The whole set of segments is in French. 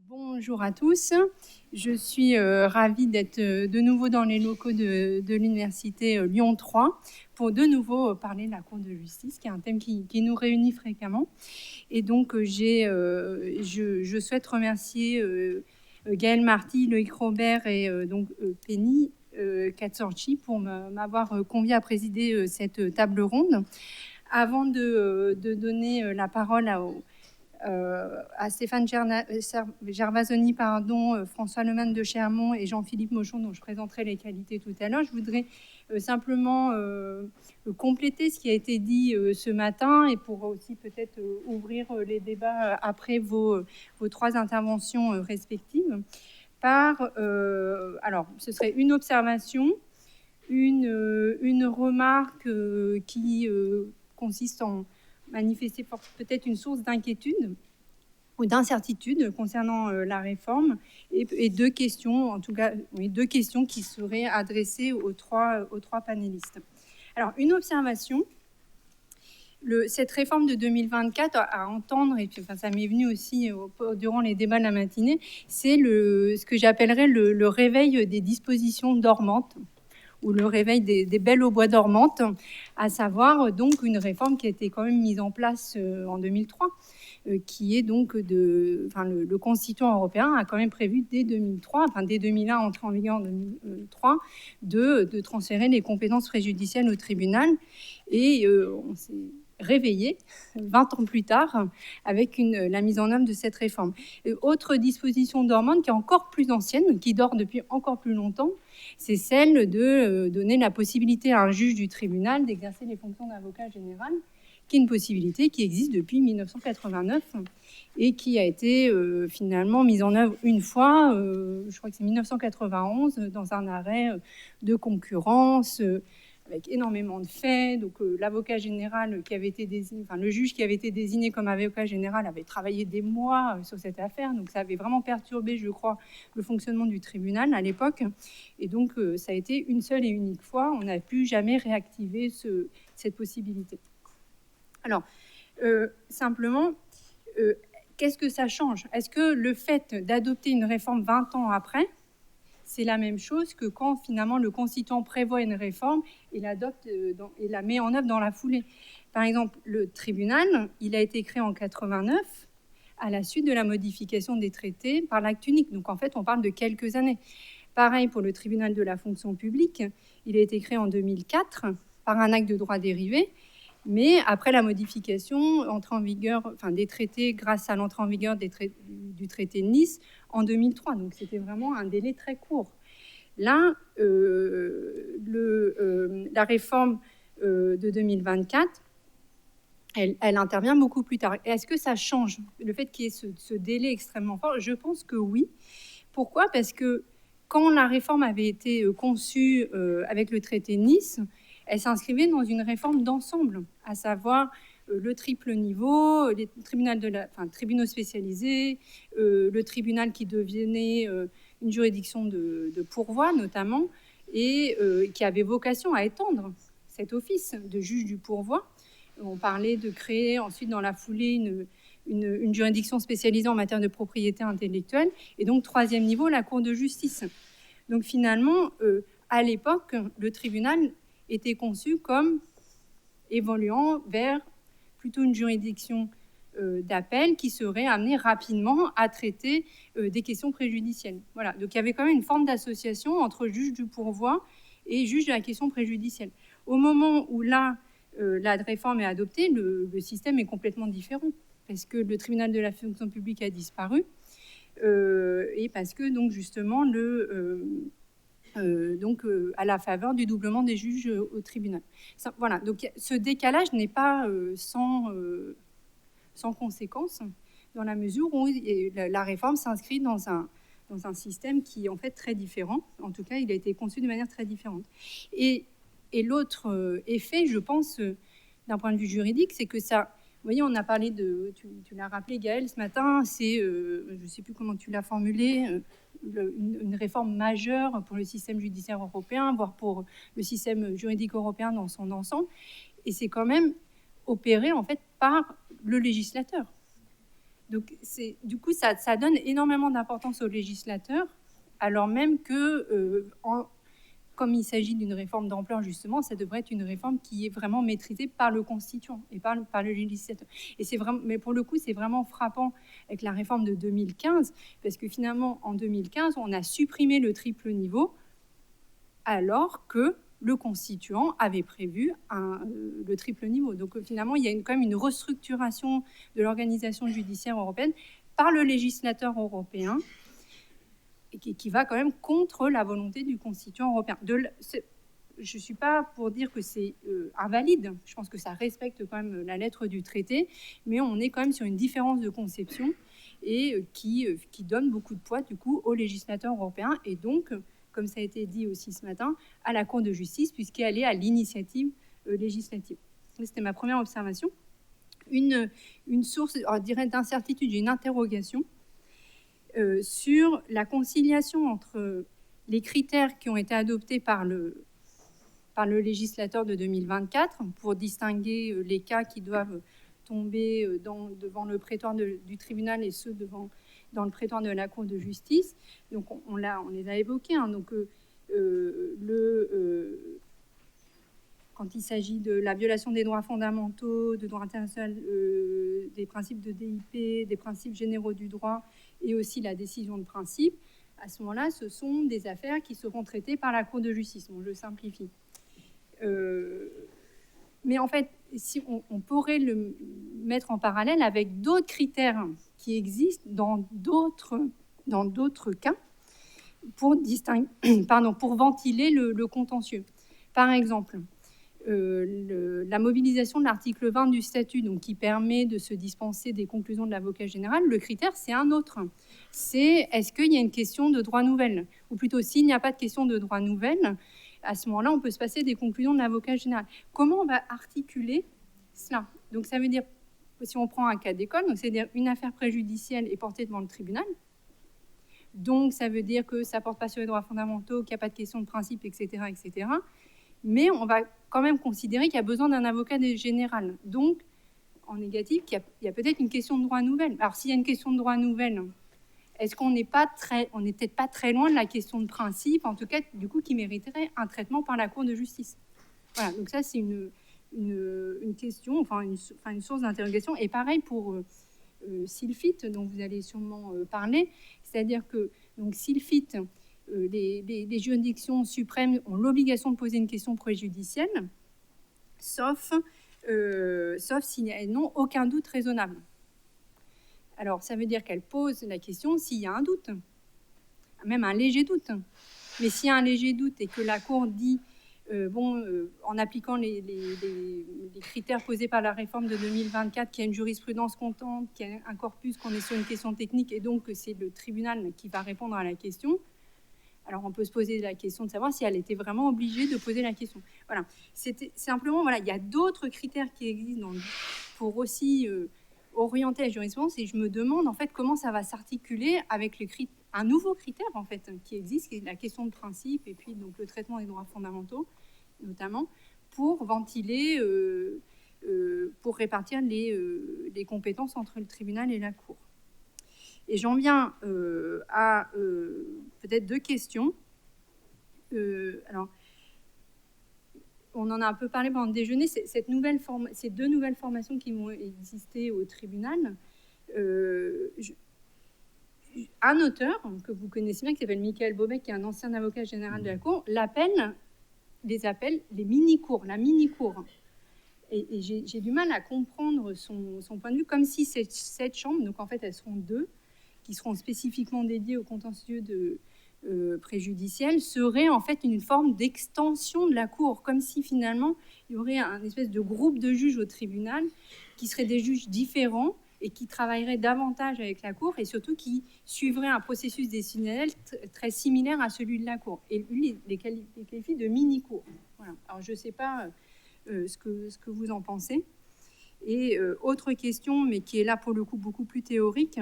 Bonjour à tous, je suis ravie d'être de nouveau dans les locaux de l'Université Lyon 3 pour de nouveau parler de la Cour de justice, qui est un thème qui nous réunit fréquemment. Et donc je souhaite remercier Gaëlle Marty, Loïc Robert et Penny Katsorchi pour m'avoir conviée à présider cette table ronde. Avant de donner la parole à Stéphane Gervasoni, François Lemann de Chermont et Jean-Philippe Mochon, dont je présenterai les qualités tout à l'heure. Je voudrais simplement compléter ce qui a été dit ce matin et pour aussi peut-être ouvrir les débats après vos trois interventions respectives alors ce serait une observation, une remarque qui consiste en manifester peut-être une source d'inquiétude ou d'incertitude concernant la réforme et deux questions, en tout cas, oui, deux questions qui seraient adressées aux trois panélistes. Alors, une observation, cette réforme de 2024, à entendre, et puis, ça m'est venu aussi durant les débats de la matinée, c'est ce que j'appellerais le réveil des dispositions dormantes, ou le réveil des belles au bois dormantes, à savoir donc une réforme qui a été quand même mise en place en 2003, qui est donc le constituant européen a quand même prévu dès 2003, dès 2001, entrée en vigueur en 2003, de transférer les compétences préjudicielles au tribunal. Et on s'est réveillé 20 ans plus tard avec la mise en œuvre de cette réforme. Autre disposition dormante qui est encore plus ancienne, qui dort depuis encore plus longtemps, c'est celle de donner la possibilité à un juge du tribunal d'exercer les fonctions d'avocat général, qui est une possibilité qui existe depuis 1989 et qui a été finalement mise en œuvre une fois, je crois que c'est 1991, dans un arrêt de concurrence, avec énormément de faits. Donc l'avocat général qui avait été désigné, le juge qui avait été désigné comme avocat général avait travaillé des mois sur cette affaire. Donc ça avait vraiment perturbé, je crois, le fonctionnement du tribunal à l'époque. Et donc ça a été une seule et unique fois. On n'a plus jamais réactivé cette possibilité. Alors, simplement, qu'est-ce que ça change? Est-ce que le fait d'adopter une réforme 20 ans après, c'est la même chose que quand finalement le constituant prévoit une réforme et l'adopte et la met en œuvre dans la foulée? Par exemple, le tribunal, il a été créé en 89 à la suite de la modification des traités par l'acte unique. Donc en fait, on parle de quelques années. Pareil pour le tribunal de la fonction publique, il a été créé en 2004 par un acte de droit dérivé, mais après la modification, entrée en vigueur, des traités grâce à l'entrée en vigueur du traité de Nice en 2003. Donc c'était vraiment un délai très court. Là, la réforme de 2024, elle intervient beaucoup plus tard. Est-ce que ça change le fait qu'il y ait ce délai extrêmement fort? Je pense que oui. Pourquoi? Parce que quand la réforme avait été conçue avec le traité de Nice, elle s'inscrivait dans une réforme d'ensemble, à savoir le triple niveau, les tribunaux spécialisés, le tribunal qui devenait une juridiction de pourvoi notamment, et qui avait vocation à étendre cet office de juge du pourvoi. On parlait de créer ensuite dans la foulée une juridiction spécialisée en matière de propriété intellectuelle, et donc troisième niveau, la Cour de justice. Donc finalement, à l'époque, le tribunal était conçu comme évoluant vers plutôt une juridiction d'appel qui serait amenée rapidement à traiter des questions préjudicielles. Voilà. Donc il y avait quand même une forme d'association entre juge du pourvoi et juge de la question préjudicielle. Au moment où là, la réforme est adoptée, le système est complètement différent, parce que le tribunal de la fonction publique a disparu, et parce que donc justement à la faveur du doublement des juges au tribunal. Voilà, donc ce décalage n'est pas sans conséquence, dans la mesure où la réforme s'inscrit dans un système qui est en fait très différent. En tout cas, il a été conçu de manière très différente. Et l'autre effet, je pense, d'un point de vue juridique, c'est que ça... Vous voyez, on a parlé tu l'as rappelé, Gaëlle, ce matin, c'est, je ne sais plus comment tu l'as formulé, une réforme majeure pour le système judiciaire européen, voire pour le système juridique européen dans son ensemble. Et c'est quand même opéré, en fait, par le législateur. Donc, du coup, ça donne énormément d'importance aux législateurs, alors même que, comme il s'agit d'une réforme d'ampleur, justement, ça devrait être une réforme qui est vraiment maîtrisée par le constituant et par le législateur. Et c'est vraiment, mais pour le coup, c'est vraiment frappant avec la réforme de 2015, parce que finalement, en 2015, on a supprimé le triple niveau, alors que le constituant avait prévu le triple niveau. Donc finalement, il y a quand même une restructuration de l'organisation judiciaire européenne par le législateur européen, et qui va quand même contre la volonté du constituant européen. Je ne suis pas pour dire que c'est invalide, je pense que ça respecte quand même la lettre du traité, mais on est quand même sur une différence de conception et qui donne beaucoup de poids du coup au législateur européen, et donc, comme ça a été dit aussi ce matin, à la Cour de justice, puisqu'elle est à l'initiative législative. C'était ma première observation. Une source, je dirais, d'incertitude, une interrogation sur la conciliation entre les critères qui ont été adoptés par le législateur de 2024 pour distinguer les cas qui doivent tomber devant le prétoire du tribunal et ceux dans le prétoire de la Cour de justice. Donc on les a évoqués. Hein. Donc quand il s'agit de la violation des droits fondamentaux, de droit international, des principes de DIP, des principes généraux du droit, et aussi la décision de principe, à ce moment-là, ce sont des affaires qui seront traitées par la Cour de justice. Bon, je simplifie. Mais en fait, si on pourrait le mettre en parallèle avec d'autres critères qui existent dans d'autres cas pour ventiler le contentieux. Par exemple, la mobilisation de l'article 20 du statut, donc qui permet de se dispenser des conclusions de l'avocat général, le critère, c'est un autre. C'est est-ce qu'il y a une question de droit nouvelle ? Ou plutôt, s'il n'y a pas de question de droit nouvelle, à ce moment-là, on peut se passer des conclusions de l'avocat général. Comment on va articuler cela ? Donc, ça veut dire, si on prend un cas d'école, donc c'est-à-dire une affaire préjudicielle est portée devant le tribunal. Donc, ça veut dire que ça ne porte pas sur les droits fondamentaux, qu'il n'y a pas de question de principe, etc., etc. Mais on va quand même considérer qu'il y a besoin d'un avocat général. Donc, en négatif, il y a peut-être une question de droit nouvelle. Alors, s'il y a une question de droit nouvelle, est-ce qu'on n'est peut-être pas très loin de la question de principe, en tout cas, du coup, qui mériterait un traitement par la Cour de justice. Voilà, donc ça, c'est une question, une source d'interrogation. Et pareil pour Sylphit, dont vous allez sûrement parler, c'est-à-dire que donc Sylphit, les juridictions suprêmes ont l'obligation de poser une question préjudicielle, sauf s'ils n'ont aucun doute raisonnable. Alors, ça veut dire qu'elle pose la question s'il y a un doute, même un léger doute. Mais s'il y a un léger doute et que la Cour dit, en appliquant les critères posés par la réforme de 2024, qu'il y a une jurisprudence comptante, qu'il y a un corpus, qu'on est sur une question technique, et donc que c'est le tribunal qui va répondre à la question, alors on peut se poser la question de savoir si elle était vraiment obligée de poser la question. Voilà. C'est simplement, voilà, il y a d'autres critères qui existent pour aussi orienter la jurisprudence, et je me demande en fait comment ça va s'articuler avec un nouveau critère en fait qui existe, qui est la question de principe, et puis donc le traitement des droits fondamentaux notamment, pour ventiler, pour répartir les compétences entre le tribunal et la Cour. Et j'en viens à peut-être deux questions. Alors, on en a un peu parlé pendant le déjeuner, ces deux nouvelles formations qui vont exister au tribunal. Un auteur que vous connaissez bien, qui s'appelle Michael Bobek, qui est un ancien avocat général de la Cour, les appelle les mini-cours, la mini-cour. Et j'ai du mal à comprendre son point de vue, comme si cette chambre, donc en fait elles seront deux, qui seront spécifiquement dédiées au contentieux préjudiciel, serait en fait une forme d'extension de la Cour, comme si finalement il y aurait un espèce de groupe de juges au tribunal qui seraient des juges différents et qui travailleraient davantage avec la Cour et surtout qui suivraient un processus décisionnel très similaire à celui de la Cour. Et lui, les qualifie de mini-cour. Voilà. Alors je ne sais pas ce que vous en pensez. Et autre question, mais qui est là pour le coup beaucoup plus théorique,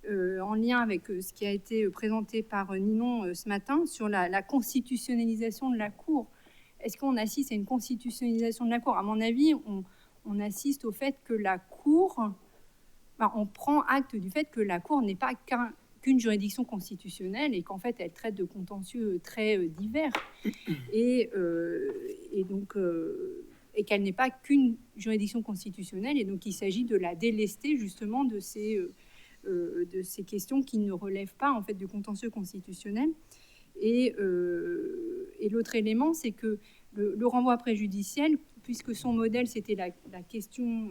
en lien avec ce qui a été présenté par Ninon ce matin sur la constitutionnalisation de la Cour. Est-ce qu'on assiste à une constitutionnalisation de la Cour ? À mon avis, on assiste au fait que la Cour on prend acte du fait que la Cour n'est pas qu'une juridiction constitutionnelle et qu'en fait, elle traite de contentieux très divers et qu'elle n'est pas qu'une juridiction constitutionnelle. Et donc, il s'agit de la délester justement de ces questions qui ne relèvent pas en fait de contentieux constitutionnel. Et l'autre élément, c'est que le renvoi préjudiciel, puisque son modèle, c'était la question...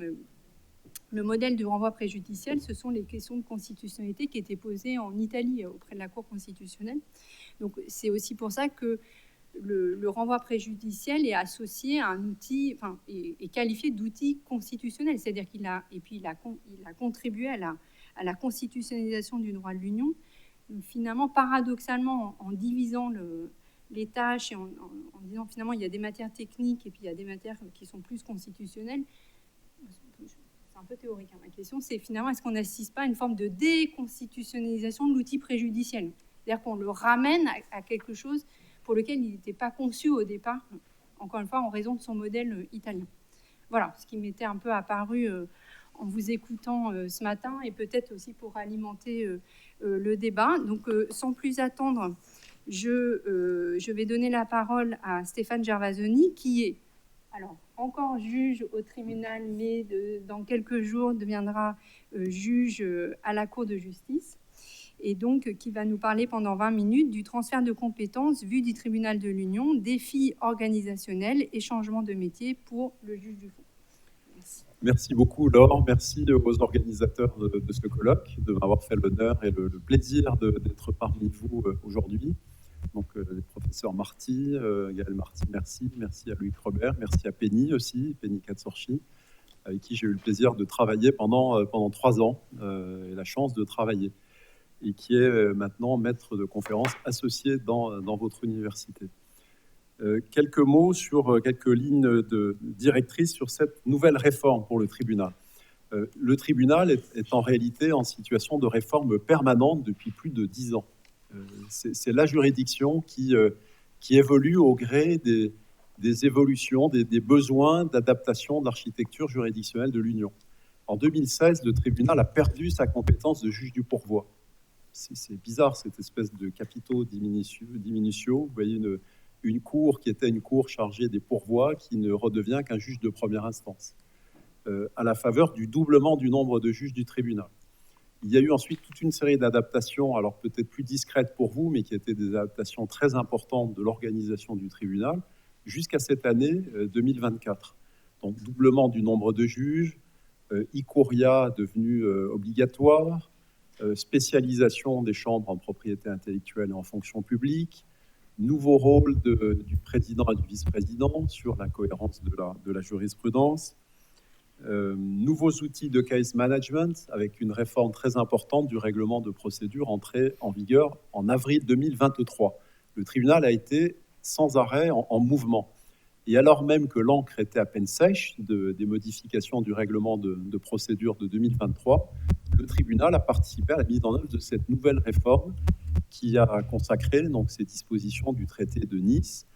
le modèle de renvoi préjudiciel, ce sont les questions de constitutionnalité qui étaient posées en Italie auprès de la Cour constitutionnelle. Donc, c'est aussi pour ça que le renvoi préjudiciel est associé à un outil, est qualifié d'outil constitutionnel. C'est-à-dire qu'il a contribué à la constitutionnalisation du droit de l'Union. Donc, finalement, paradoxalement, en divisant les tâches et en disant finalement il y a des matières techniques et puis il y a des matières qui sont plus constitutionnelles, un peu théorique, hein, ma question, c'est finalement, est-ce qu'on n'assiste pas à une forme de déconstitutionnalisation de l'outil préjudiciel? C'est-à-dire qu'on le ramène à quelque chose pour lequel il n'était pas conçu au départ, encore une fois, en raison de son modèle italien. Voilà, ce qui m'était un peu apparu en vous écoutant ce matin, et peut-être aussi pour alimenter le débat. Donc, sans plus attendre, je vais donner la parole à Stéphane Gervasoni, qui est... alors, encore juge au tribunal, mais dans quelques jours deviendra juge à la Cour de justice, et donc qui va nous parler pendant 20 minutes du transfert de compétences vu du tribunal de l'Union, défis organisationnels et changements de métier pour le juge du fond. Merci. Merci beaucoup, Laure. Merci aux organisateurs de ce colloque de m'avoir fait l'honneur et le plaisir d'être parmi vous aujourd'hui. Donc, les professeurs Marty, Gaël Marty, merci. Merci à Louis Robert, merci à Penny aussi, Penny Katsorchi, avec qui j'ai eu le plaisir de travailler pendant 3 ans, et la chance de travailler, et qui est maintenant maître de conférences associé dans votre université. Quelques mots sur quelques lignes directrices sur cette nouvelle réforme pour le tribunal. Le tribunal est en réalité en situation de réforme permanente depuis plus de 10 ans. C'est la juridiction qui évolue au gré des évolutions, des besoins d'adaptation de l'architecture juridictionnelle de l'Union. En 2016, le tribunal a perdu sa compétence de juge du pourvoi. C'est bizarre, cette espèce de capitaux diminutio. Vous voyez une cour qui était une cour chargée des pourvois qui ne redevient qu'un juge de première instance, à la faveur du doublement du nombre de juges du tribunal. Il y a eu ensuite toute une série d'adaptations, alors peut-être plus discrètes pour vous, mais qui étaient des adaptations très importantes de l'organisation du tribunal, jusqu'à cette année 2024. Donc, doublement du nombre de juges, e-Curia devenu obligatoire, spécialisation des chambres en propriété intellectuelle et en fonction publique, nouveau rôle du président et du vice-président sur la cohérence de la jurisprudence, nouveaux outils de case management avec une réforme très importante du règlement de procédure entrée en vigueur en avril 2023. Le tribunal a été sans arrêt en mouvement. Et alors même que l'encre était à peine sèche des modifications du règlement de procédure de 2023, le tribunal a participé à la mise en œuvre de cette nouvelle réforme qui a consacré donc, ces dispositions du traité de Nice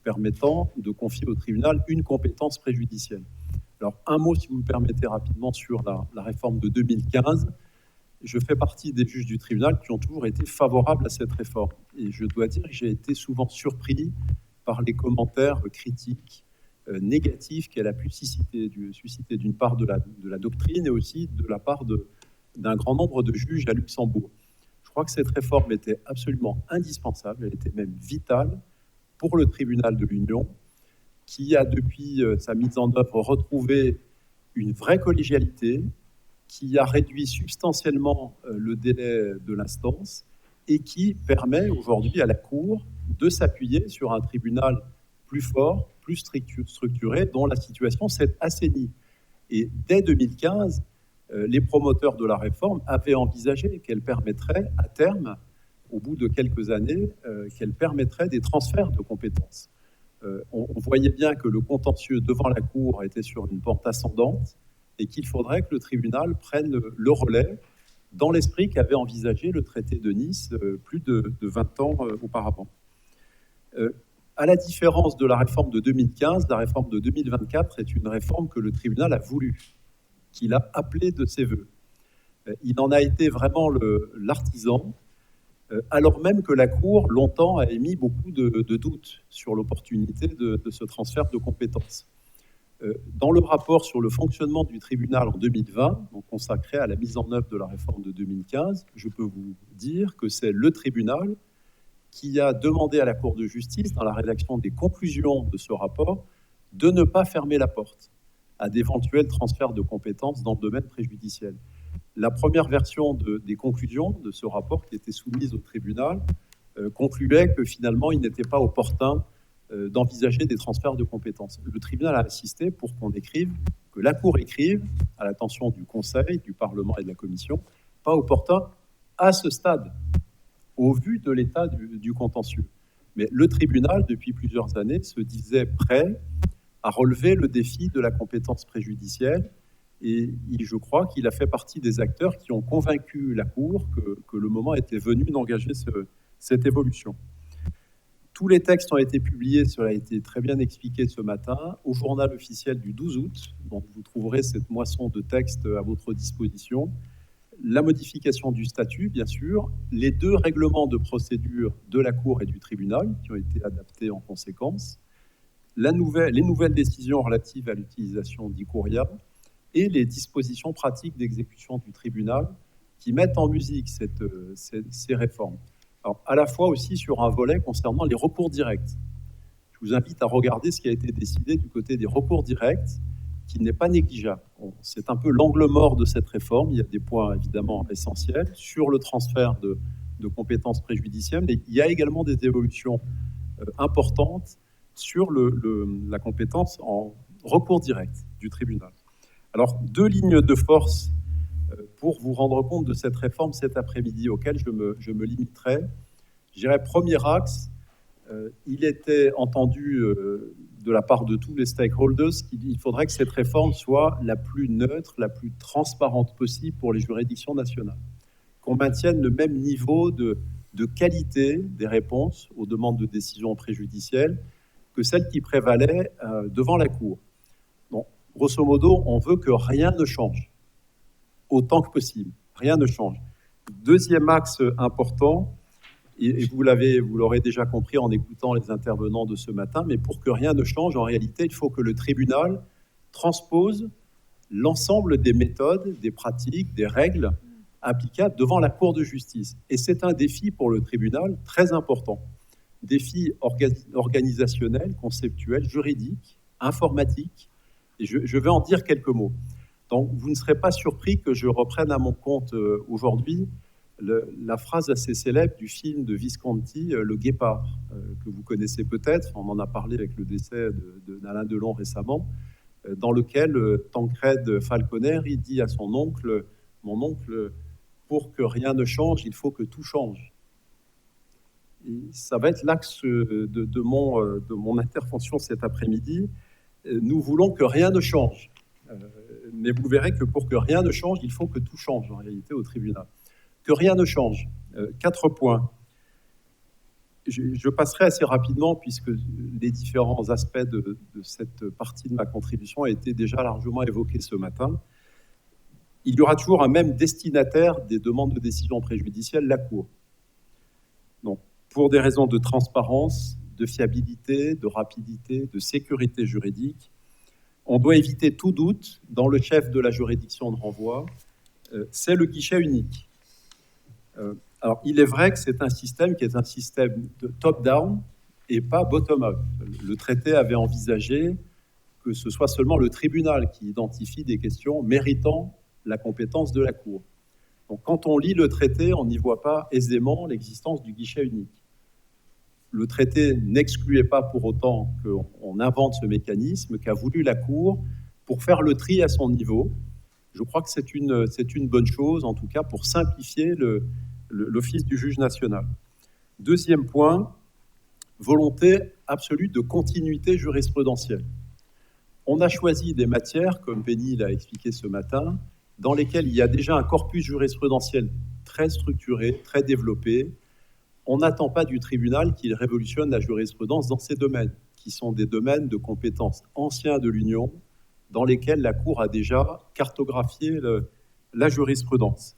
permettant de confier au tribunal une compétence préjudicielle. Alors, un mot, si vous me permettez, rapidement, sur la réforme de 2015. Je fais partie des juges du tribunal qui ont toujours été favorables à cette réforme. Et je dois dire que j'ai été souvent surpris par les commentaires critiques, négatifs qu'elle a pu susciter d'une part de la doctrine et aussi de la part d'un grand nombre de juges à Luxembourg. Je crois que cette réforme était absolument indispensable, elle était même vitale pour le tribunal de l'Union, qui a, depuis sa mise en œuvre, retrouvé une vraie collégialité, qui a réduit substantiellement le délai de l'instance et qui permet aujourd'hui à la Cour de s'appuyer sur un tribunal plus fort, plus structuré, dont la situation s'est assainie. Et dès 2015, les promoteurs de la réforme avaient envisagé qu'elle permettrait, à terme, au bout de quelques années, qu'elle permettrait des transferts de compétences. On voyait bien que le contentieux devant la Cour était sur une pente ascendante et qu'il faudrait que le tribunal prenne le relais dans l'esprit qu'avait envisagé le traité de Nice plus de 20 ans auparavant. À la différence de la réforme de 2015, la réforme de 2024 est une réforme que le tribunal a voulu, qu'il a appelée de ses voeux. Il en a été vraiment l'artisan, alors même que la Cour, longtemps, a émis beaucoup de doutes sur l'opportunité de ce transfert de compétences. Dans le rapport sur le fonctionnement du tribunal en 2020, donc consacré à la mise en œuvre de la réforme de 2015, je peux vous dire que c'est le tribunal qui a demandé à la Cour de justice, dans la rédaction des conclusions de ce rapport, de ne pas fermer la porte à d'éventuels transferts de compétences dans le domaine préjudiciel. La première version des conclusions de ce rapport, qui était soumise au tribunal, concluait que finalement, il n'était pas opportun d'envisager des transferts de compétences. Le tribunal a insisté pour qu'on écrive, que la Cour écrive, à l'attention du Conseil, du Parlement et de la Commission, pas opportun à ce stade, au vu de l'état du contentieux. Mais le tribunal, depuis plusieurs années, se disait prêt à relever le défi de la compétence préjudicielle, et je crois qu'il a fait partie des acteurs qui ont convaincu la Cour que le moment était venu d'engager cette évolution. Tous les textes ont été publiés, cela a été très bien expliqué ce matin, au journal officiel du 12 août. Donc vous trouverez cette moisson de textes à votre disposition. La modification du statut, bien sûr, les 2 règlements de procédure de la Cour et du tribunal qui ont été adaptés en conséquence, les nouvelles décisions relatives à l'utilisation d'e-Courrier et les dispositions pratiques d'exécution du tribunal qui mettent en musique ces réformes. Alors, à la fois aussi sur un volet concernant les recours directs. Je vous invite à regarder ce qui a été décidé du côté des recours directs, qui n'est pas négligeable. C'est un peu l'angle mort de cette réforme. Il y a des points évidemment essentiels sur le transfert de compétences préjudicielles, mais il y a également des évolutions importantes sur la compétence en recours direct du tribunal. Alors, 2 lignes de force pour vous rendre compte de cette réforme cet après-midi, auquel je me limiterai. Je dirais, premier axe, il était entendu de la part de tous les stakeholders qu'il faudrait que cette réforme soit la plus neutre, la plus transparente possible pour les juridictions nationales. Qu'on maintienne le même niveau de qualité des réponses aux demandes de décision préjudicielle que celle qui prévalait devant la Cour. Bon, grosso modo, on veut que rien ne change, autant que possible. Rien ne change. Deuxième axe important, et vous l'aurez déjà compris en écoutant les intervenants de ce matin, mais pour que rien ne change, en réalité, il faut que le tribunal transpose l'ensemble des méthodes, des pratiques, des règles applicables devant la Cour de justice. Et c'est un défi pour le tribunal très important. Défi organisationnel, conceptuel, juridique, informatique. Et je vais en dire quelques mots. Donc, vous ne serez pas surpris que je reprenne à mon compte aujourd'hui la phrase assez célèbre du film de Visconti, Le Guépard, que vous connaissez peut-être, on en a parlé avec le décès d'Alain Delon récemment, dans lequel Tancred Falconer, il dit à son oncle, « Mon oncle, pour que rien ne change, il faut que tout change ». Et ça va être l'axe de mon intervention cet après-midi. Nous voulons que rien ne change. Mais vous verrez que pour que rien ne change, il faut que tout change en réalité au tribunal. Que rien ne change. 4 points. Je passerai assez rapidement puisque les différents aspects de cette partie de ma contribution ont été déjà largement évoqués ce matin. Il y aura toujours un même destinataire des demandes de décision préjudicielle, la Cour. Donc, pour des raisons de transparence, de fiabilité, de rapidité, de sécurité juridique, on doit éviter tout doute dans le chef de la juridiction de renvoi, c'est le guichet unique. Alors, il est vrai que c'est un système qui est un système de top-down et pas bottom-up. Le traité avait envisagé que ce soit seulement le tribunal qui identifie des questions méritant la compétence de la Cour. Donc, quand on lit le traité, on n'y voit pas aisément l'existence du guichet unique. Le traité n'excluait pas pour autant qu'on invente ce mécanisme qu'a voulu la Cour pour faire le tri à son niveau. Je crois que c'est une bonne chose, en tout cas, pour simplifier l'office du juge national. Deuxième point, volonté absolue de continuité jurisprudentielle. On a choisi des matières, comme Penny l'a expliqué ce matin, dans lesquelles il y a déjà un corpus jurisprudentiel très structuré, très développé. On n'attend pas du tribunal qu'il révolutionne la jurisprudence dans ces domaines, qui sont des domaines de compétences anciens de l'Union, dans lesquels la Cour a déjà cartographié la jurisprudence.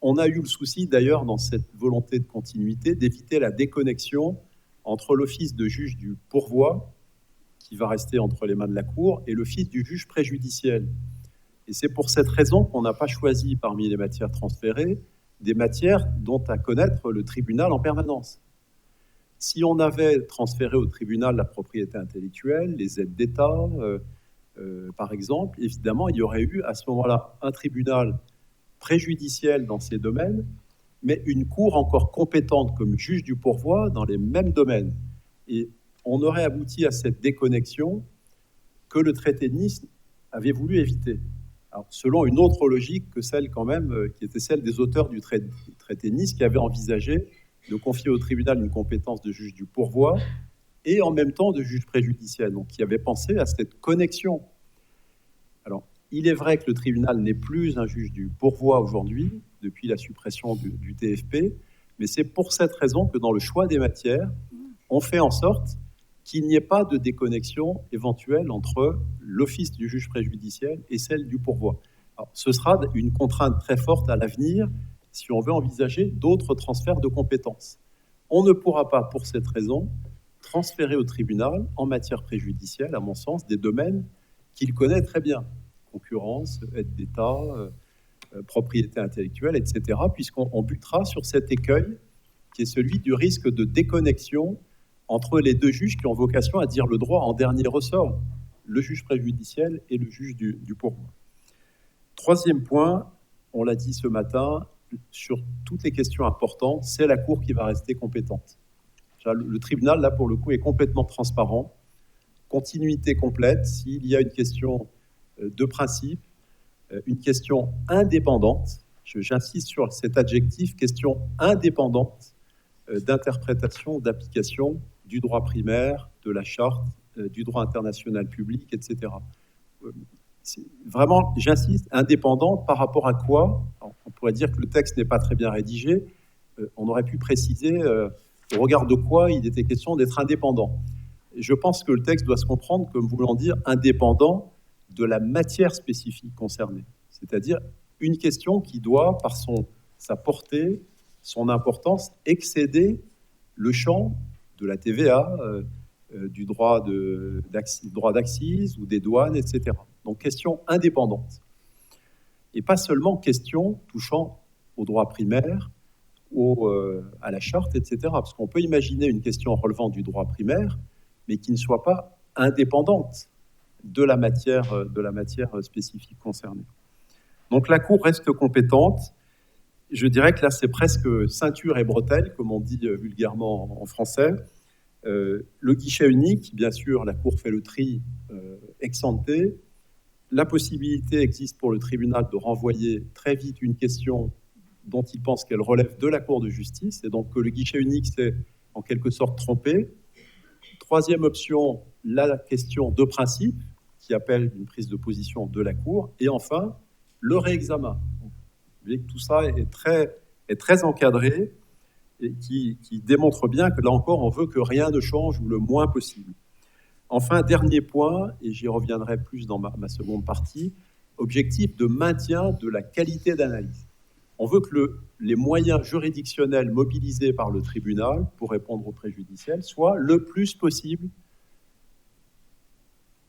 On a eu le souci d'ailleurs dans cette volonté de continuité d'éviter la déconnexion entre l'office de juge du pourvoi, qui va rester entre les mains de la Cour, et l'office du juge préjudiciel. Et c'est pour cette raison qu'on n'a pas choisi parmi les matières transférées des matières dont a connaître le tribunal en permanence. Si on avait transféré au tribunal la propriété intellectuelle, les aides d'État, par exemple, évidemment, il y aurait eu à ce moment-là un tribunal préjudiciel dans ces domaines, mais une cour encore compétente comme juge du pourvoi dans les mêmes domaines. Et on aurait abouti à cette déconnexion que le traité de Nice avait voulu éviter. Alors, selon une autre logique que celle quand même, qui était celle des auteurs du traité de Nice, qui avaient envisagé de confier au tribunal une compétence de juge du pourvoi et en même temps de juge préjudiciel, donc qui avaient pensé à cette connexion. Alors, il est vrai que le tribunal n'est plus un juge du pourvoi aujourd'hui, depuis la suppression du TFP, mais c'est pour cette raison que dans le choix des matières, on fait en sorte qu'il n'y ait pas de déconnexion éventuelle entre l'office du juge préjudiciel et celle du pourvoi. Alors, ce sera une contrainte très forte à l'avenir si on veut envisager d'autres transferts de compétences. On ne pourra pas, pour cette raison, transférer au tribunal, en matière préjudicielle, à mon sens, des domaines qu'il connaît très bien. Concurrence, aide d'État, propriété intellectuelle, etc., puisqu'on butera sur cet écueil qui est celui du risque de déconnexion entre les deux juges qui ont vocation à dire le droit en dernier ressort, le juge préjudiciel et le juge du pourvoi. Troisième point, on l'a dit ce matin, sur toutes les questions importantes, c'est la Cour qui va rester compétente. Le tribunal, là, pour le coup, est complètement transparent, continuité complète. S'il y a une question de principe, une question indépendante, j'insiste sur cet adjectif, question indépendante d'interprétation, d'application du droit primaire, de la charte, du droit international public, etc. Vraiment, j'insiste, indépendante par rapport à quoi? On pourrait dire que le texte n'est pas très bien rédigé. On aurait pu préciser au regard de quoi il était question d'être indépendant. Et je pense que le texte doit se comprendre comme voulant dire indépendant de la matière spécifique concernée. C'est-à-dire une question qui doit, par sa portée, son importance, excéder le champ de la TVA, du droit d'accise ou des douanes, etc. Donc question indépendante. Et pas seulement question touchant au droit primaire, à la charte, etc. Parce qu'on peut imaginer une question relevant du droit primaire, mais qui ne soit pas indépendante de la matière spécifique concernée. Donc la Cour reste compétente. Je dirais que là, c'est presque ceinture et bretelle, comme on dit vulgairement en français. Le guichet unique, bien sûr, la Cour fait le tri ex ante. La possibilité existe pour le tribunal de renvoyer très vite une question dont il pense qu'elle relève de la Cour de justice, et donc que le guichet unique s'est en quelque sorte trompé. Troisième option, la question de principe, qui appelle une prise de position de la Cour. Et enfin, le réexamen. Vous voyez que tout ça est très encadré et qui démontre bien que là encore, on veut que rien ne change ou le moins possible. Enfin, dernier point, et j'y reviendrai plus dans ma seconde partie, objectif de maintien de la qualité d'analyse. On veut que les moyens juridictionnels mobilisés par le tribunal pour répondre aux préjudiciels soient le plus possible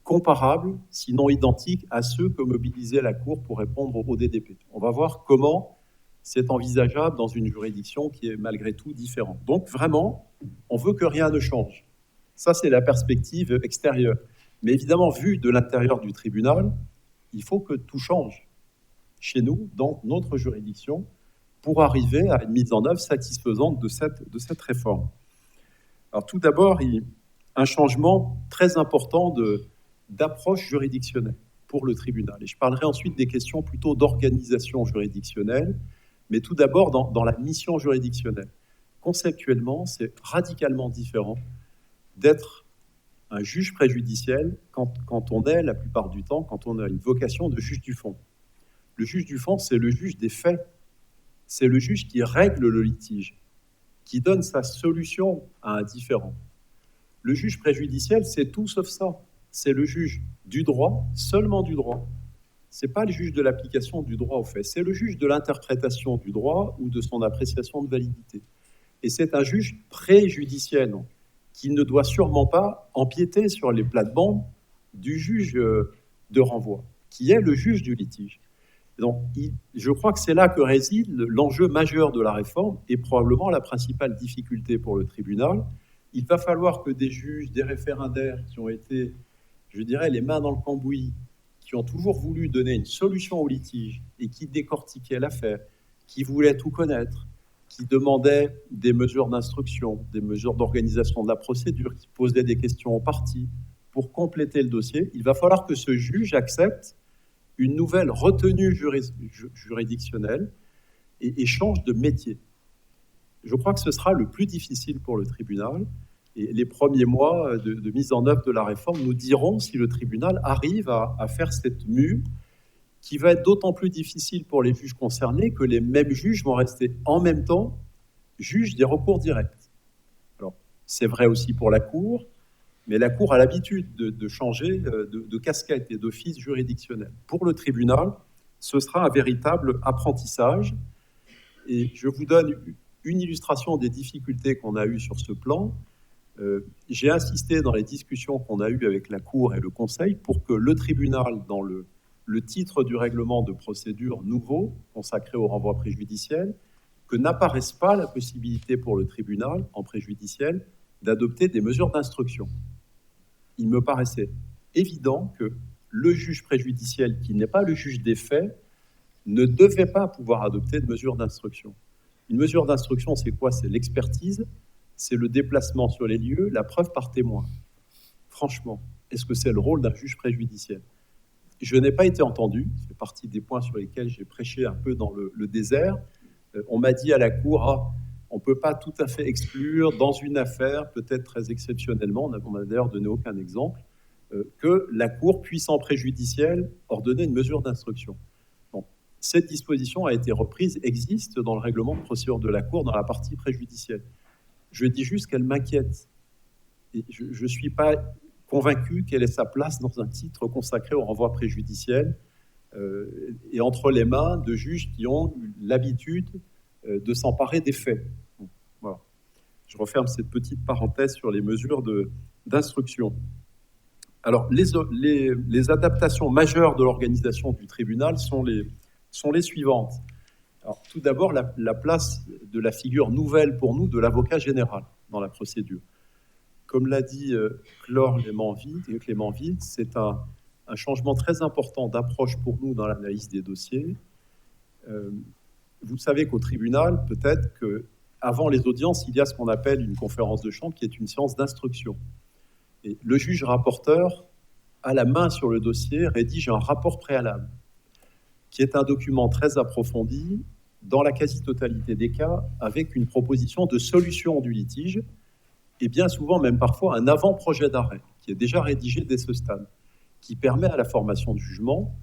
comparables, sinon identiques, à ceux que mobilisait la Cour pour répondre au DDP. On va voir comment c'est envisageable dans une juridiction qui est malgré tout différente. Donc vraiment, on veut que rien ne change. Ça, c'est la perspective extérieure. Mais évidemment, vu de l'intérieur du tribunal, il faut que tout change chez nous, dans notre juridiction, pour arriver à une mise en œuvre satisfaisante de cette réforme. Alors tout d'abord, un changement très important d'approche juridictionnelle pour le tribunal. Et je parlerai ensuite des questions plutôt d'organisation juridictionnelle, mais tout d'abord dans la mission juridictionnelle. Conceptuellement, c'est radicalement différent d'être un juge préjudiciel quand on est, la plupart du temps, quand on a une vocation de juge du fond. Le juge du fond, c'est le juge des faits. C'est le juge qui règle le litige, qui donne sa solution à un différend. Le juge préjudiciel, c'est tout sauf ça. C'est le juge du droit, seulement du droit. c'est pas le juge de l'application du droit aux faits, c'est le juge de l'interprétation du droit ou de son appréciation de validité. Et c'est un juge préjudiciel qui ne doit sûrement pas empiéter sur les plates-bandes du juge de renvoi, qui est le juge du litige. Donc, je crois que c'est là que réside l'enjeu majeur de la réforme et probablement la principale difficulté pour le tribunal. Il va falloir que des juges, des référendaires qui ont été, je dirais, les mains dans le cambouis, qui ont toujours voulu donner une solution au litige et qui décortiquaient l'affaire, qui voulaient tout connaître, qui demandaient des mesures d'instruction, des mesures d'organisation de la procédure, qui posaient des questions aux parties pour compléter le dossier, il va falloir que ce juge accepte une nouvelle retenue juridictionnelle et change de métier. Je crois que ce sera le plus difficile pour le tribunal. Et les premiers mois de mise en œuvre de la réforme nous diront si le tribunal arrive à faire cette mue qui va être d'autant plus difficile pour les juges concernés que les mêmes juges vont rester en même temps juges des recours directs. Alors, c'est vrai aussi pour la Cour, mais la Cour a l'habitude de changer de casquette et d'office juridictionnel. Pour le tribunal, ce sera un véritable apprentissage. Et je vous donne une illustration des difficultés qu'on a eues sur ce plan. J'ai insisté dans les discussions qu'on a eues avec la Cour et le Conseil pour que le tribunal, dans le titre du règlement de procédure nouveau consacré au renvoi préjudiciel, que n'apparaisse pas la possibilité pour le tribunal, en préjudiciel, d'adopter des mesures d'instruction. Il me paraissait évident que le juge préjudiciel, qui n'est pas le juge des faits, ne devait pas pouvoir adopter de mesures d'instruction. Une mesure d'instruction, c'est quoi? C'est l'expertise, c'est le déplacement sur les lieux, la preuve par témoin. Franchement, est-ce que c'est le rôle d'un juge préjudiciel? Je n'ai pas été entendu, ça fait partie des points sur lesquels j'ai prêché un peu dans le désert. On m'a dit à la Cour, on ne peut pas tout à fait exclure dans une affaire, peut-être très exceptionnellement, on n'a d'ailleurs donné aucun exemple, que la Cour puisse en préjudiciel ordonner une mesure d'instruction. Bon, cette disposition a été reprise, existe dans le règlement de procédure de la Cour dans la partie préjudicielle. Je dis juste qu'elle m'inquiète. Et je ne suis pas convaincu qu'elle ait sa place dans un titre consacré au renvoi préjudiciel et entre les mains de juges qui ont l'habitude de s'emparer des faits. Bon, voilà. Je referme cette petite parenthèse sur les mesures d'instruction. Alors, les adaptations majeures de l'organisation du tribunal sont les suivantes. Alors, tout d'abord, la place de la figure nouvelle pour nous de l'avocat général dans la procédure. Comme l'a dit Clément Ville, c'est un changement très important d'approche pour nous dans l'analyse des dossiers. Vous savez qu'au tribunal, peut-être qu'avant les audiences, il y a ce qu'on appelle une conférence de chambre qui est une séance d'instruction. Et le juge rapporteur, à la main sur le dossier, rédige un rapport préalable, qui est un document très approfondi, dans la quasi-totalité des cas, avec une proposition de solution du litige, et bien souvent, même parfois, un avant-projet d'arrêt, qui est déjà rédigé dès ce stade, qui permet à la formation du jugement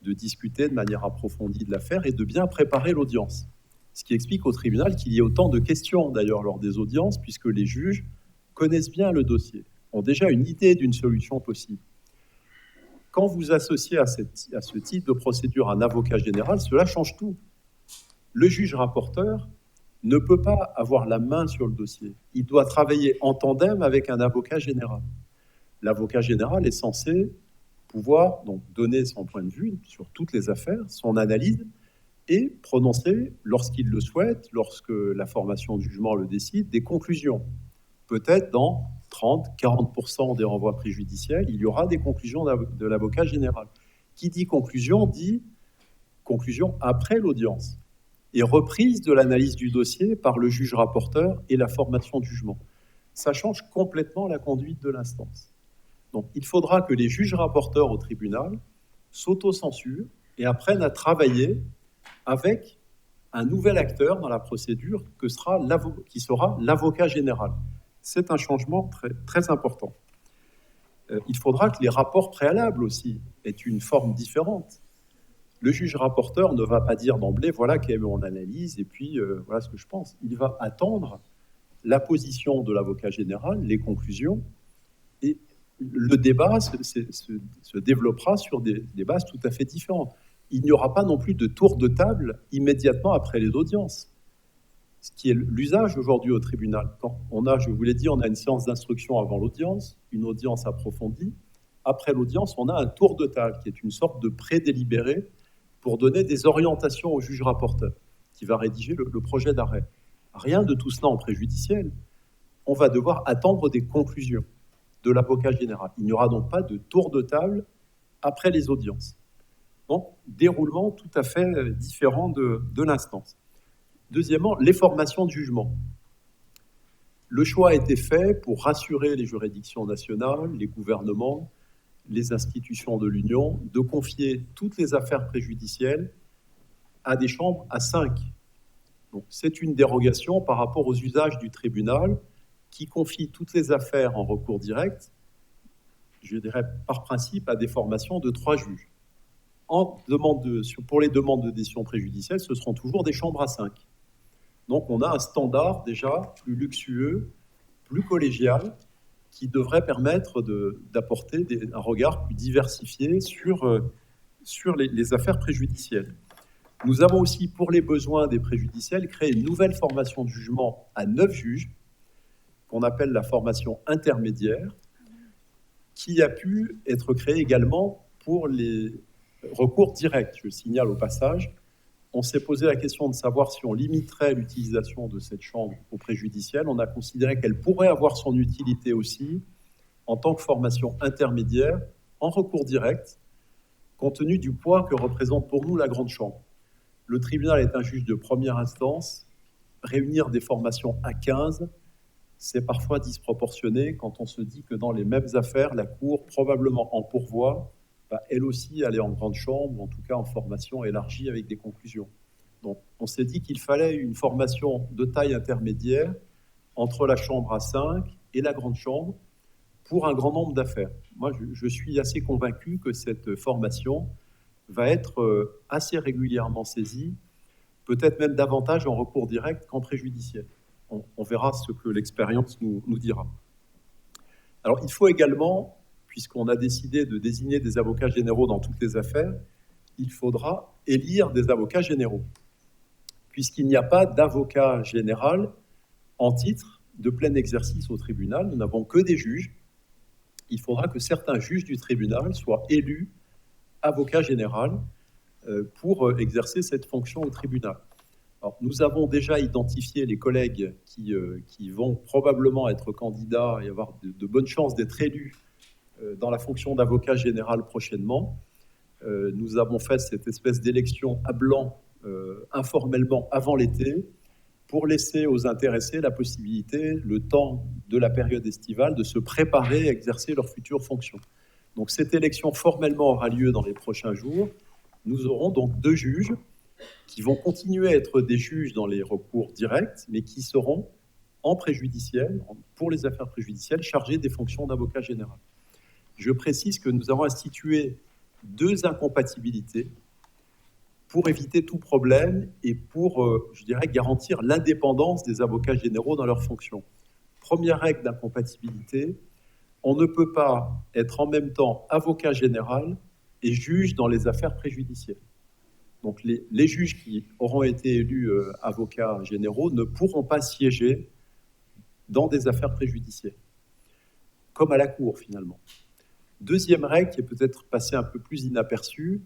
de discuter de manière approfondie de l'affaire et de bien préparer l'audience. Ce qui explique au tribunal qu'il y ait autant de questions, d'ailleurs, lors des audiences, puisque les juges connaissent bien le dossier, ont déjà une idée d'une solution possible. Quand vous associez à ce type de procédure un avocat général, cela change tout. Le juge rapporteur ne peut pas avoir la main sur le dossier. Il doit travailler en tandem avec un avocat général. L'avocat général est censé pouvoir donc donner son point de vue sur toutes les affaires, son analyse, et prononcer, lorsqu'il le souhaite, lorsque la formation du jugement le décide, des conclusions. Peut-être dans 30-40% des renvois préjudiciels, il y aura des conclusions de l'avocat général. Qui dit conclusion après l'audience et reprise de l'analyse du dossier par le juge rapporteur et la formation du jugement. Ça change complètement la conduite de l'instance. Donc, il faudra que les juges rapporteurs au tribunal s'autocensurent et apprennent à travailler avec un nouvel acteur dans la procédure qui sera l'avocat général. C'est un changement très, très important. Il faudra que les rapports préalables aussi aient une forme différente. Le juge rapporteur ne va pas dire d'emblée, voilà quelle est mon analyse, et puis voilà ce que je pense. Il va attendre la position de l'avocat général, les conclusions, et le débat se développera sur des bases tout à fait différentes. Il n'y aura pas non plus de tour de table immédiatement après les audiences, ce qui est l'usage aujourd'hui au tribunal. Quand je vous l'ai dit, on a une séance d'instruction avant l'audience, une audience approfondie. Après l'audience, on a un tour de table qui est une sorte de pré-délibéré pour donner des orientations au juge rapporteur qui va rédiger le projet d'arrêt. Rien de tout cela en préjudiciel. On va devoir attendre des conclusions de l'avocat général. Il n'y aura donc pas de tour de table après les audiences. Donc, déroulement tout à fait différent de l'instance. Deuxièmement, les formations de jugement. Le choix a été fait pour rassurer les juridictions nationales, les gouvernements, les institutions de l'Union, de confier toutes les affaires préjudicielles à des chambres à 5. Donc, c'est une dérogation par rapport aux usages du tribunal qui confie toutes les affaires en recours direct, je dirais par principe, à des formations de 3 juges. Pour les demandes de décision préjudicielle, ce seront toujours des chambres à 5. Donc, on a un standard déjà plus luxueux, plus collégial, qui devrait permettre d'apporter un regard plus diversifié sur les affaires préjudicielles. Nous avons aussi, pour les besoins des préjudiciels, créé une nouvelle formation de jugement à 9 juges, qu'on appelle la formation intermédiaire, qui a pu être créée également pour les recours directs. Je signale au passage, on s'est posé la question de savoir si on limiterait l'utilisation de cette chambre au préjudiciel. On a considéré qu'elle pourrait avoir son utilité aussi en tant que formation intermédiaire en recours direct, compte tenu du poids que représente pour nous la grande chambre. Le tribunal est un juge de première instance. Réunir des formations à 15, c'est parfois disproportionné quand on se dit que dans les mêmes affaires, la Cour, probablement en pourvoi, va elle aussi aller en grande chambre, ou en tout cas en formation élargie avec des conclusions. Donc on s'est dit qu'il fallait une formation de taille intermédiaire entre la chambre à 5 et la grande chambre pour un grand nombre d'affaires. Moi, je suis assez convaincu que cette formation va être assez régulièrement saisie, peut-être même davantage en recours direct qu'en préjudiciel. On verra ce que l'expérience nous dira. Alors, il faut également, puisqu'on a décidé de désigner des avocats généraux dans toutes les affaires, il faudra élire des avocats généraux, puisqu'il n'y a pas d'avocat général en titre de plein exercice au tribunal. Nous n'avons que des juges. Il faudra que certains juges du tribunal soient élus avocat général pour exercer cette fonction au tribunal. Alors, nous avons déjà identifié les collègues qui vont probablement être candidats et avoir de bonnes chances d'être élus dans la fonction d'avocat général prochainement. Nous avons fait cette espèce d'élection à blanc informellement avant l'été pour laisser aux intéressés la possibilité, le temps de la période estivale, de se préparer à exercer leurs futures fonctions. Donc cette élection formellement aura lieu dans les prochains jours. Nous aurons donc 2 juges qui vont continuer à être des juges dans les recours directs, mais qui seront en préjudiciel, pour les affaires préjudicielles, chargés des fonctions d'avocat général. Je précise que nous avons institué 2 incompatibilités pour éviter tout problème et pour, je dirais, garantir l'indépendance des avocats généraux dans leurs fonctions. Première règle d'incompatibilité, on ne peut pas être en même temps avocat général et juge dans les affaires préjudicielles. Donc les juges qui auront été élus avocats généraux ne pourront pas siéger dans des affaires préjudicielles, comme à la Cour finalement. Deuxième règle qui est peut-être passée un peu plus inaperçue,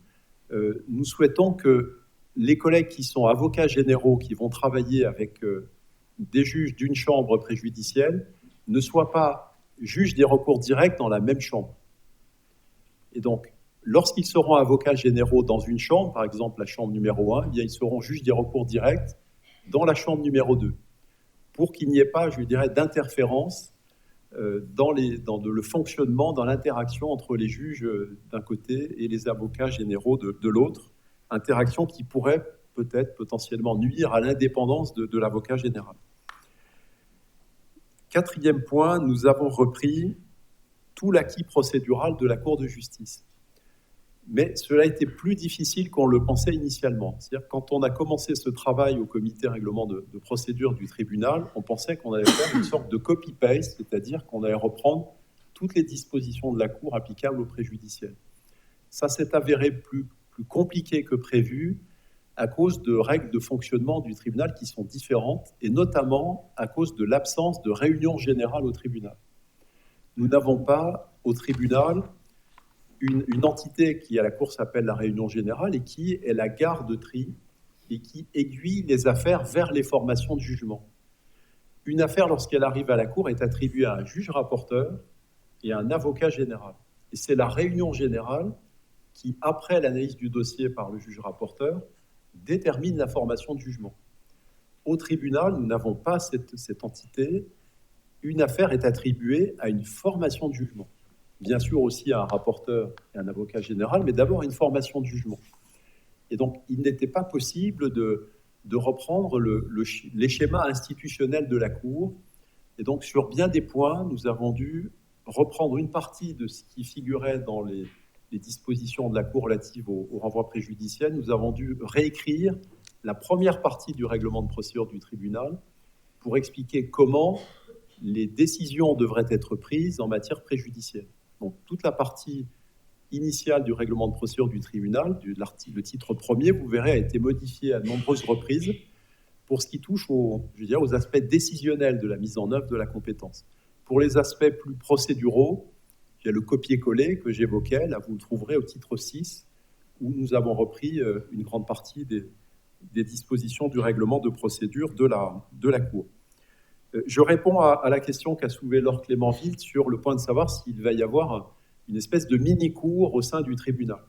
nous souhaitons que les collègues qui sont avocats généraux, qui vont travailler avec des juges d'une chambre préjudicielle, ne soient pas juges des recours directs dans la même chambre. Et donc, lorsqu'ils seront avocats généraux dans une chambre, par exemple la chambre numéro 1, eh bien, ils seront juges des recours directs dans la chambre numéro 2, pour qu'il n'y ait pas, je dirais, d'interférence dans le fonctionnement, dans l'interaction entre les juges d'un côté et les avocats généraux de l'autre, interaction qui pourrait peut-être potentiellement nuire à l'indépendance de l'avocat général. 4e point, nous avons repris tout l'acquis procédural de la Cour de justice. Mais cela a été plus difficile qu'on le pensait initialement. C'est-à-dire quand on a commencé ce travail au comité règlement de procédure du tribunal, on pensait qu'on allait faire une sorte de copy-paste, c'est-à-dire qu'on allait reprendre toutes les dispositions de la Cour applicables aux préjudiciels. Ça s'est avéré plus compliqué que prévu à cause de règles de fonctionnement du tribunal qui sont différentes, et notamment à cause de l'absence de réunion générale au tribunal. Nous n'avons pas au tribunal une entité qui à la Cour s'appelle la réunion générale et qui est la garde-tri et qui aiguille les affaires vers les formations de jugement. Une affaire, lorsqu'elle arrive à la Cour, est attribuée à un juge rapporteur et à un avocat général. Et c'est la réunion générale qui, après l'analyse du dossier par le juge rapporteur, détermine la formation de jugement. Au tribunal, nous n'avons pas cette entité. Une affaire est attribuée à une formation de jugement. Bien sûr aussi à un rapporteur et un avocat général, mais d'abord à une formation de jugement. Et donc, il n'était pas possible de reprendre les schémas institutionnels de la Cour. Et donc, sur bien des points, nous avons dû reprendre une partie de ce qui figurait dans les dispositions de la Cour relatives au renvoi préjudiciel. Nous avons dû réécrire la première partie du règlement de procédure du tribunal pour expliquer comment les décisions devraient être prises en matière préjudicielle. Donc, toute la partie initiale du règlement de procédure du tribunal, le titre premier, vous verrez, a été modifié à de nombreuses reprises pour ce qui touche aux aspects décisionnels de la mise en œuvre de la compétence. Pour les aspects plus procéduraux, il y a le copier-coller que j'évoquais, là vous le trouverez au titre 6, où nous avons repris une grande partie des dispositions du règlement de procédure de la Cour. Je réponds à la question qu'a soulevée Laure Clément-Wild sur le point de savoir s'il va y avoir une espèce de mini-cour au sein du tribunal.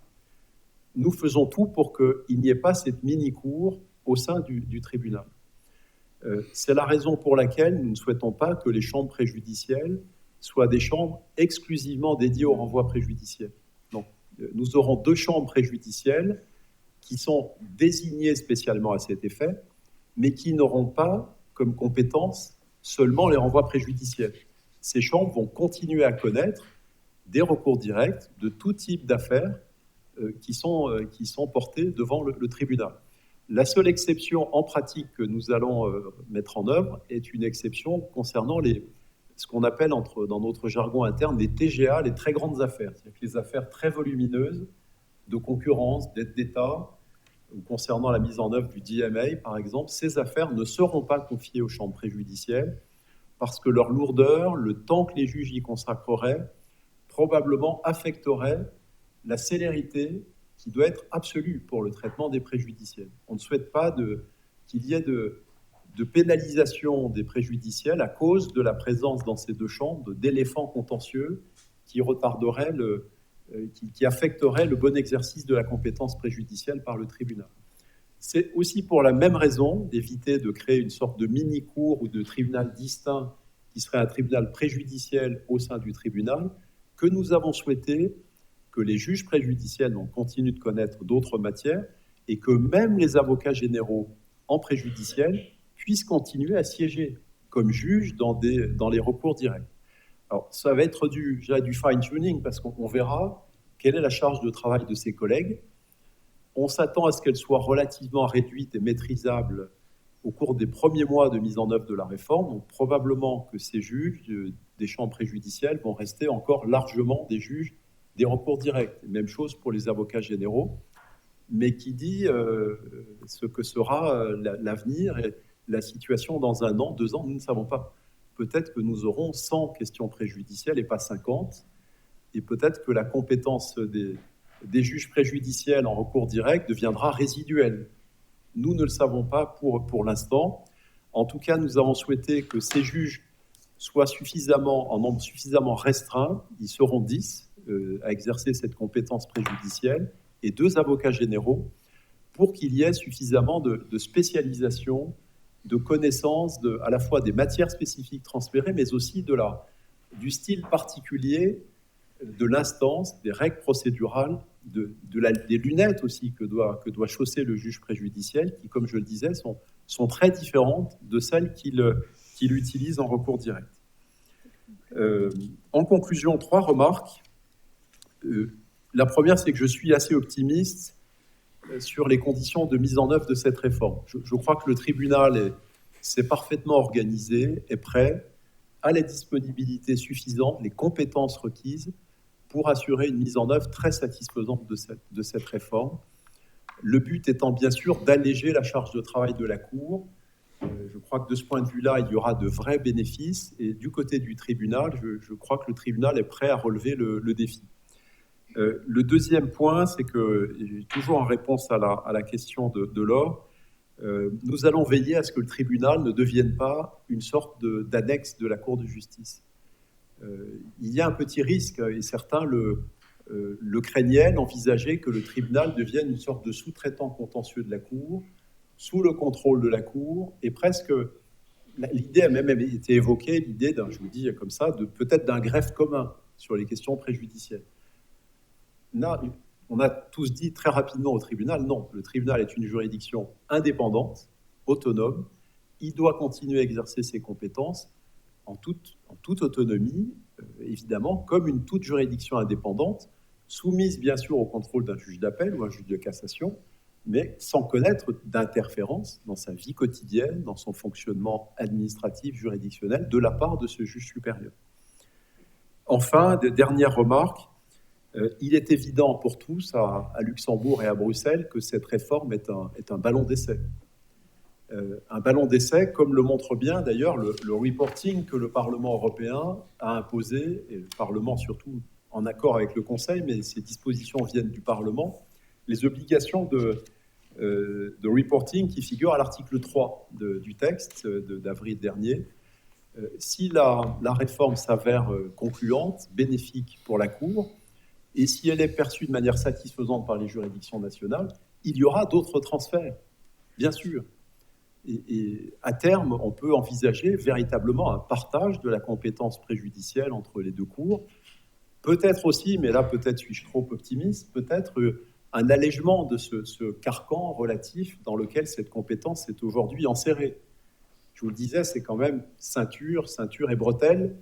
Nous faisons tout pour qu'il n'y ait pas cette mini-cour au sein du tribunal. C'est la raison pour laquelle nous ne souhaitons pas que les chambres préjudicielles soient des chambres exclusivement dédiées au renvoi préjudiciel. Donc, nous aurons 2 chambres préjudicielles qui sont désignées spécialement à cet effet, mais qui n'auront pas comme compétence seulement les renvois préjudiciels. Ces chambres vont continuer à connaître des recours directs de tout type d'affaires qui sont portées devant le tribunal. La seule exception en pratique que nous allons mettre en œuvre est une exception concernant ce qu'on appelle dans notre jargon interne les TGA, les très grandes affaires. C'est-à-dire que les affaires très volumineuses de concurrence, d'aide d'État, ou concernant la mise en œuvre du DMA, par exemple, ces affaires ne seront pas confiées aux chambres préjudicielles parce que leur lourdeur, le temps que les juges y consacreraient, probablement affecterait la célérité qui doit être absolue pour le traitement des préjudiciels. On ne souhaite pas qu'il y ait de pénalisation des préjudiciels à cause de la présence dans ces 2 chambres d'éléphants contentieux qui retarderaient qui affecterait le bon exercice de la compétence préjudicielle par le tribunal. C'est aussi pour la même raison d'éviter de créer une sorte de mini-cour ou de tribunal distinct qui serait un tribunal préjudiciel au sein du tribunal que nous avons souhaité que les juges préjudiciels continuent de connaître d'autres matières et que même les avocats généraux en préjudiciel puissent continuer à siéger comme juges dans les recours directs. Alors, ça va être du fine-tuning parce qu'on verra quelle est la charge de travail de ces collègues. On s'attend à ce qu'elle soit relativement réduite et maîtrisable au cours des premiers mois de mise en œuvre de la réforme. Donc, probablement que ces juges des chambres préjudicielles vont rester encore largement des juges des recours directs. Même chose pour les avocats généraux. Mais qui dit ce que sera l'avenir et la situation dans 1 an, 2 ans, nous ne savons pas. Peut-être que nous aurons 100 questions préjudicielles et pas 50, et peut-être que la compétence des juges préjudiciels en recours direct deviendra résiduelle. Nous ne le savons pas pour l'instant. En tout cas, nous avons souhaité que ces juges soient en nombre suffisamment restreint, ils seront 10 à exercer cette compétence préjudicielle, et 2 avocats généraux, pour qu'il y ait suffisamment de spécialisation, de connaissance à la fois des matières spécifiques transférées, mais aussi du style particulier de l'instance, des règles procédurales, des lunettes aussi que doit chausser le juge préjudiciel, qui, comme je le disais, sont très différentes de celles qu'il utilise en recours direct. En conclusion, 3 remarques. La première, c'est que je suis assez optimiste sur les conditions de mise en œuvre de cette réforme. Je crois que le tribunal s'est parfaitement organisé, est prêt a la disponibilité suffisante, les compétences requises pour assurer une mise en œuvre très satisfaisante de cette réforme. Le but étant bien sûr d'alléger la charge de travail de la Cour. Je crois que de ce point de vue-là, il y aura de vrais bénéfices. Et du côté du tribunal, je crois que le tribunal est prêt à relever le défi. Le deuxième point, c'est que, toujours en réponse à la question de Laure, nous allons veiller à ce que le tribunal ne devienne pas une sorte d'annexe de la Cour de justice. Il y a un petit risque, et certains le craignaient, envisageaient que le tribunal devienne une sorte de sous-traitant contentieux de la Cour, sous le contrôle de la Cour, et presque, l'idée a même été évoquée, l'idée je vous dis comme ça, peut-être d'un greffe commun sur les questions préjudicielles. Là, on a tous dit très rapidement au tribunal, non, le tribunal est une juridiction indépendante, autonome, il doit continuer à exercer ses compétences en toute autonomie, évidemment, comme toute juridiction indépendante, soumise bien sûr au contrôle d'un juge d'appel ou un juge de cassation, mais sans connaître d'interférence dans sa vie quotidienne, dans son fonctionnement administratif, juridictionnel, de la part de ce juge supérieur. Enfin, dernière remarque, il est évident pour tous, à Luxembourg et à Bruxelles, que cette réforme est un ballon d'essai. Un ballon d'essai, comme le montre bien d'ailleurs le reporting que le Parlement européen a imposé, et le Parlement surtout en accord avec le Conseil, mais ces dispositions viennent du Parlement, les obligations de reporting qui figurent à l'article 3 du texte d'avril dernier. Si la réforme s'avère concluante, bénéfique pour la Cour, et si elle est perçue de manière satisfaisante par les juridictions nationales, il y aura d'autres transferts, bien sûr. Et à terme, on peut envisager véritablement un partage de la compétence préjudicielle entre les deux cours. Peut-être aussi, mais là peut-être suis-je trop optimiste, peut-être un allègement de ce carcan relatif dans lequel cette compétence est aujourd'hui enserrée. Je vous le disais, c'est quand même ceinture et bretelles.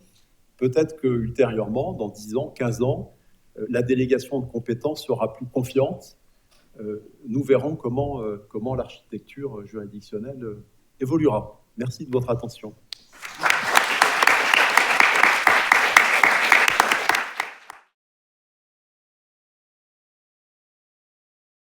Peut-être qu'ultérieurement, dans 10 ans, 15 ans, la délégation de compétences sera plus confiante. Nous verrons comment l'architecture juridictionnelle évoluera. Merci de votre attention.